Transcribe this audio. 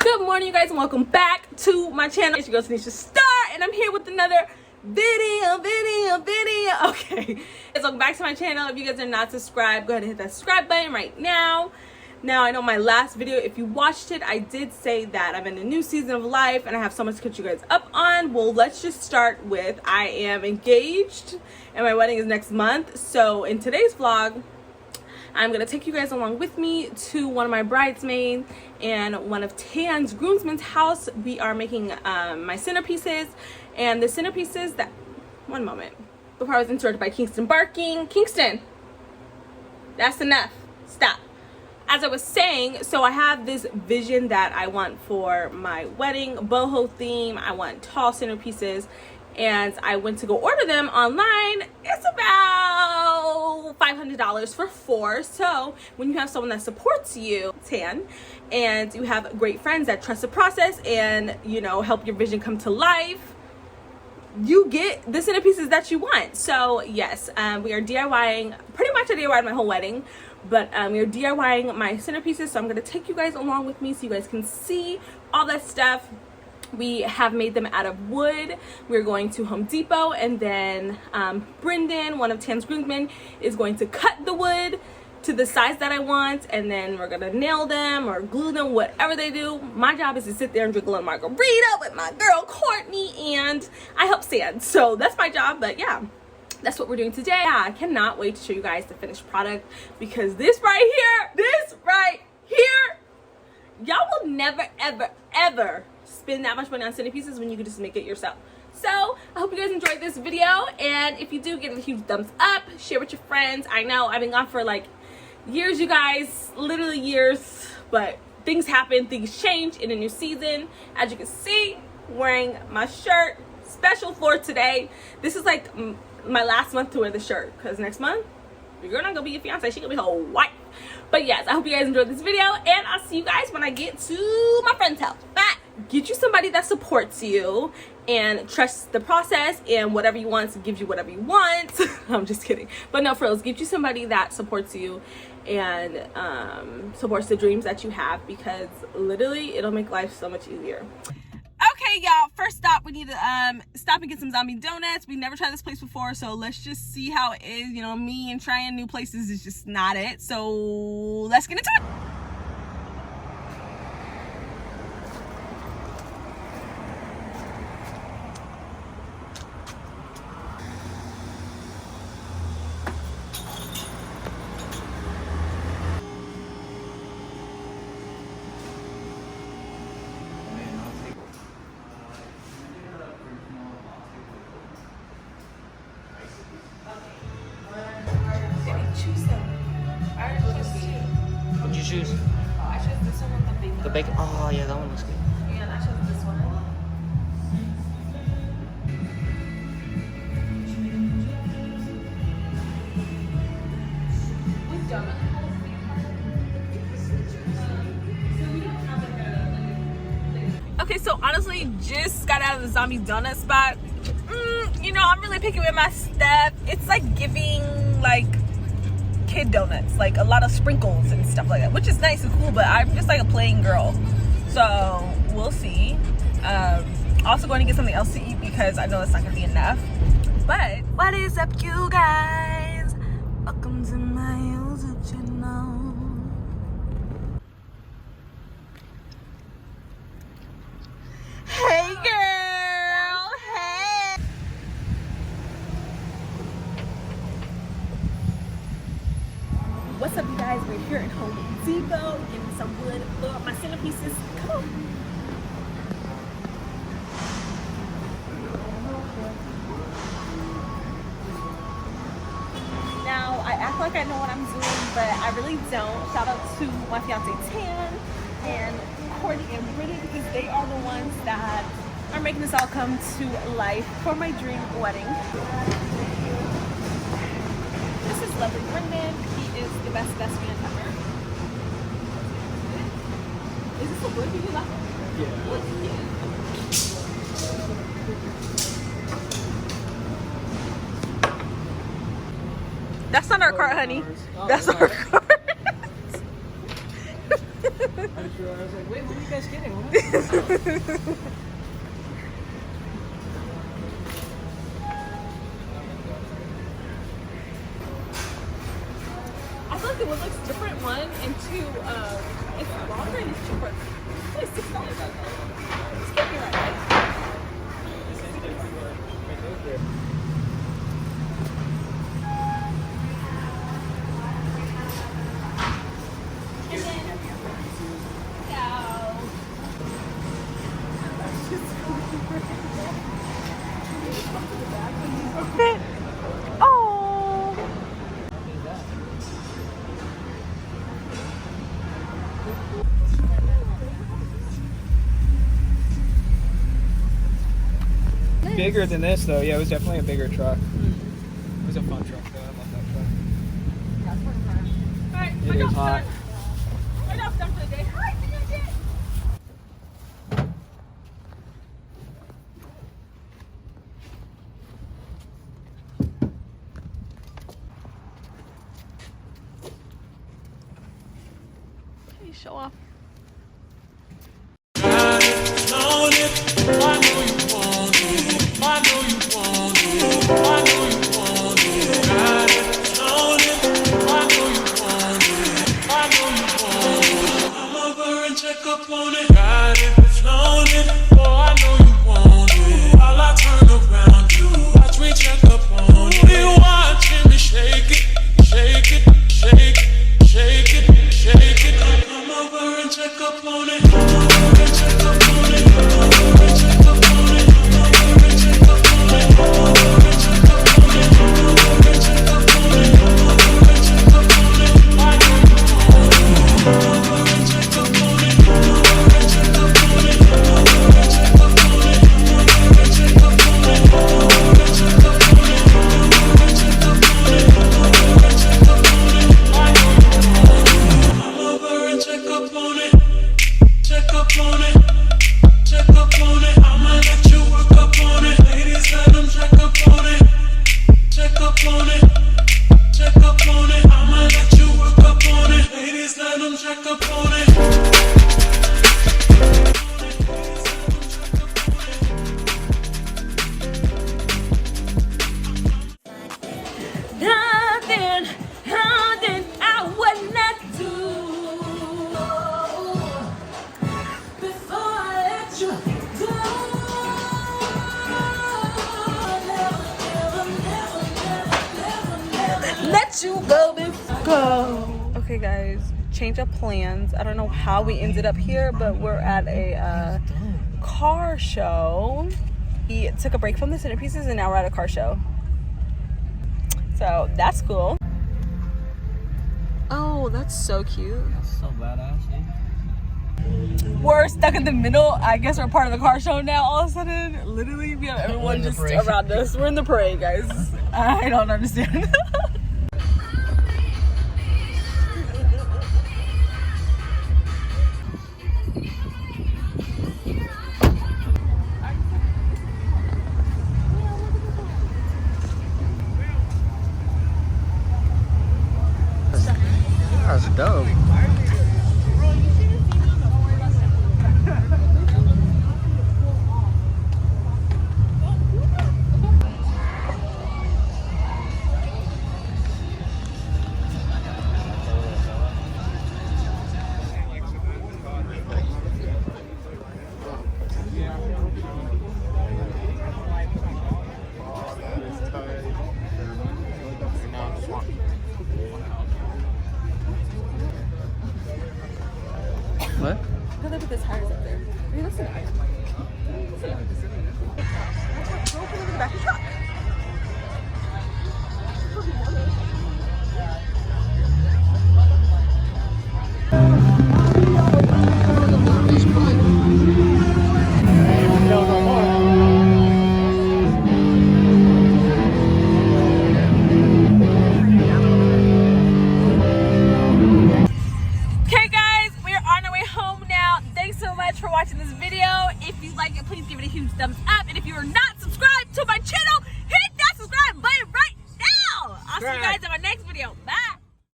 Good morning, you guys, and welcome back to my channel. It's your girl Tanisha Star, and I'm here with another video. Okay, so welcome back to my channel. If you guys are not subscribed, go ahead and hit that subscribe button right now. Now, I know my last video, if you watched it, I did say that I'm in a new season of life and I have so much to catch you guys up on. Well, let's just start with I am engaged and my wedding is next month. So in today's vlog, I'm gonna take you guys along with me to one of my bridesmaids and one of Tan's groomsmen's house. We are making my centerpieces, and the centerpieces that, one moment, before I was interrupted by Kingston barking. Kingston, that's enough, stop. As I was saying, so I have this vision that I want for my wedding, boho theme. I want tall centerpieces, and I went to go order them online. It's about $500 for 4. So when you have someone that supports you, Tan, and you have great friends that trust the process and, you know, help your vision come to life, you get the centerpieces that you want. So yes, we are DIYing, pretty much I DIYed my whole wedding, but we are DIYing my centerpieces. So I'm gonna take you guys along with me so you guys can see all that stuff. We have made them out of wood. We're going to Home Depot, and then Brendan, one of Tan's groomsmen, is going to cut the wood to the size that I want, and then we're gonna nail them or glue them, whatever they do. My job is to sit there and drink a little margarita with my girl Courtney, and I help Sand. So that's my job, but yeah, that's what we're doing today. Yeah, I cannot wait to show you guys the finished product, because this right here, y'all will never, ever spend that much money on centerpieces when you can just make it yourself. So I hope you guys enjoyed this video, and if you do, give it a huge thumbs up, share with your friends. I know I've been gone for like years, you guys, literally years, but things happen, things change in a new season. As you can see, wearing my shirt special for today. This is like my last month to wear the shirt, because next month your girl not gonna be your fiance, she gonna be her wife. But yes, I hope you guys enjoyed this video, and I'll see you guys when I get to my friend's house. Bye. Get you somebody that supports you and trusts the process, and whatever you want, gives you whatever you want. I'm just kidding, but no, for real, get you somebody that supports you and supports the dreams that you have, because literally it'll make life so much easier. Okay, y'all, first stop, we need to stop and get some zombie donuts. We never tried this place before, so let's just see how it is. You know, me and trying new places is just not it, so let's get into it. What'd you choose? I chose this one with the bacon. The bacon? Oh, yeah, that one looks good. And I chose this one. With donut holes being okay, so honestly, just got out of the zombie donut spot. You know, I'm really picky with my stuff. It's like giving like kid donuts, like a lot of sprinkles and stuff like that, which is nice and cool, but I'm just like a plain girl, so we'll see. Also going to get something else to eat, because I know it's not gonna be enough. But what is up, you guys? Welcome to my YouTube channel. Hey girl, hey. What's up, you guys? We're here at Home Depot getting some wood for my centerpieces. Come on. Now, I act like I know what I'm doing, but I really don't. Shout out to my fiance Tan and Courtney and Brittany, because they are the ones that are making this all come to life for my dream wedding. This is lovely Brendan. He is the best man ever. Is this a wood you left? Yeah. That's not our cart, honey. That's our cart. I was like, wait, you guys getting? I feel like the wood looks different, one, and two, it's longer and it's cheaper. It's like $6. It's can't be right, right? Bigger than this though. Yeah, it was definitely a bigger truck. It was a fun truck though. I love that truck. Alright, It is hot. My job's done for the day. Hi, Hey, show off. Nothing I would not do before I let you go. Let you go before go. Okay, guys, change of plans. I don't know how we ended up here, but we're at a car show. We took a break from the Centerpieces and now we're at a car show. So that's cool. Oh, that's so cute. That's so badass, dude. We're stuck in the middle. I guess we're part of the car show now all of a sudden. Literally, we have everyone just around us. We're in the parade, guys. I don't understand. That's dope. What? Look at the tires up there. Hey, listen. Listen. Go open the back of the truck. For watching this video. If you like it, please give it a huge thumbs up, and if you are not